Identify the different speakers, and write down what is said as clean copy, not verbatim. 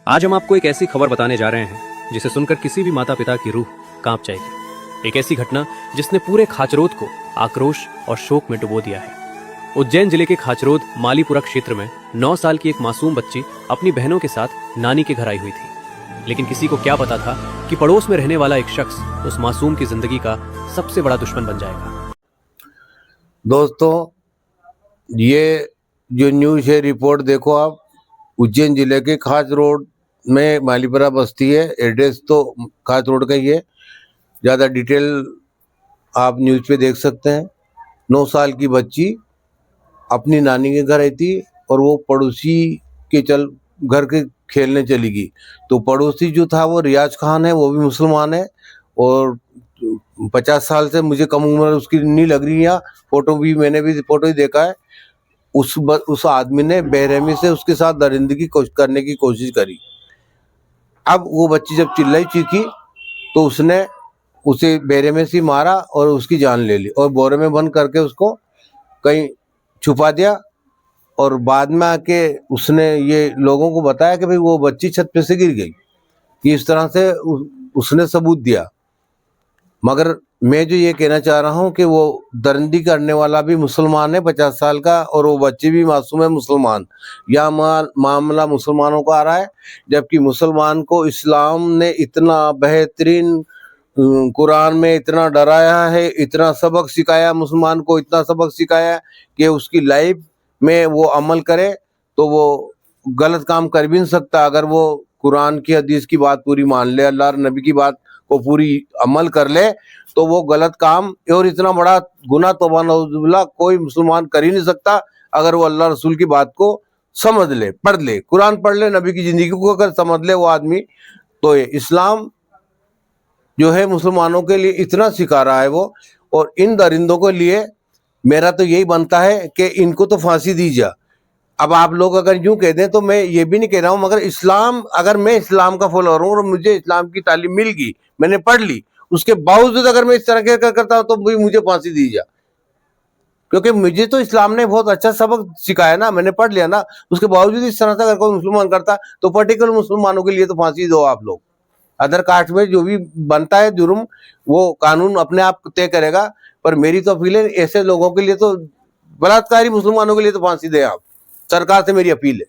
Speaker 1: आज हम आपको एक ऐसी खबर बताने जा रहे हैं जिसे सुनकर किसी भी माता पिता की रूह कांप जाएगी। एक ऐसी घटना जिसने पूरे खाचरोद को आक्रोश और शोक में डुबो दिया है। उज्जैन जिले के खाचरोद मालीपुरा क्षेत्र में 9 साल की एक मासूम बच्ची अपनी बहनों के साथ नानी के घर आई हुई थी, लेकिन किसी को क्या पता था कि पड़ोस में रहने वाला एक शख्स उस मासूम की जिंदगी का सबसे बड़ा दुश्मन बन जाएगा।
Speaker 2: दोस्तों, ये जो न्यूज़ है, रिपोर्ट देखो आप। उज्जैन जिले के खाच रोड में मालीपुरा बस्ती है। एड्रेस तो खाच रोड का ही है। ज़्यादा डिटेल आप न्यूज़ पे देख सकते हैं। 9 साल की बच्ची अपनी नानी के घर आई थी और वो पड़ोसी के घर के खेलने चली गई। तो पड़ोसी जो था वो रियाज खान है, वो भी मुसलमान है और 50 साल से मुझे कम उम्र उसकी नहीं लग रही है। मैंने भी फोटो ही देखा है। उस आदमी ने बेरहमी से उसके साथ दरिंदगी करने की कोशिश करी। अब वो बच्ची जब चिल्लाई चीखी तो उसने उसे बेरहमी से मारा और उसकी जान ले ली और बोरे में बंद करके उसको कहीं छुपा दिया। और बाद में आके उसने ये लोगों को बताया कि भाई वो बच्ची छत पे से गिर गई। कि इस तरह से उसने सबूत दिया। मगर मैं जो ये कहना चाह रहा हूँ कि वो दरिंदगी करने वाला भी मुसलमान है, 50 साल का, और वो बच्ची भी मासूम है मुसलमान। यह मामला मुसलमानों का आ रहा है, जबकि मुसलमान को इस्लाम ने इतना बेहतरीन कुरान में इतना डराया है, इतना सबक सिखाया, मुसलमान को इतना सबक सिखाया कि उसकी लाइफ में वो अमल करे तो वो गलत काम कर भी नहीं सकता। अगर वो कुरान की हदीस की बात पूरी मान ले, अल्लाह और नबी की बात को पूरी अमल कर ले, तो वो गलत काम और इतना बड़ा गुनाह तौबा नऊजुबिल्लाह कोई मुसलमान कर ही नहीं सकता। अगर वो अल्लाह रसूल की बात को समझ ले, पढ़ ले, कुरान पढ़ ले, नबी की जिंदगी को अगर समझ ले वो आदमी, तो ये इस्लाम जो है मुसलमानों के लिए इतना सिखा रहा है वो। और इन दरिंदों के लिए मेरा तो यही बनता है कि इनको तो फांसी दी जा। अब आप लोग अगर यूं कह दें तो मैं ये भी नहीं कह रहा हूं, मगर अगर मैं इस्लाम का फॉलोअर हूं और मुझे इस्लाम की तालीम मिल गई, मैंने पढ़ ली, उसके बावजूद अगर मैं इस तरह के करता हूं तो भी मुझे फांसी दी जा। क्योंकि मुझे तो इस्लाम ने बहुत अच्छा सबक सिखाया ना, मैंने पढ़ लिया ना। उसके बावजूद इस तरह से अगर कोई मुसलमान करता तो पर्टिकुलर मुसलमानों के लिए तो फांसी दो आप लोग। अदर कास्ट में जो भी बनता है जुर्म, वो कानून अपने आप तय करेगा। पर मेरी तो अपील है, ऐसे लोगों के लिए तो, बलात्कारी मुसलमानों के लिए तो फांसी दें आप। सरकार से मेरी अपील है।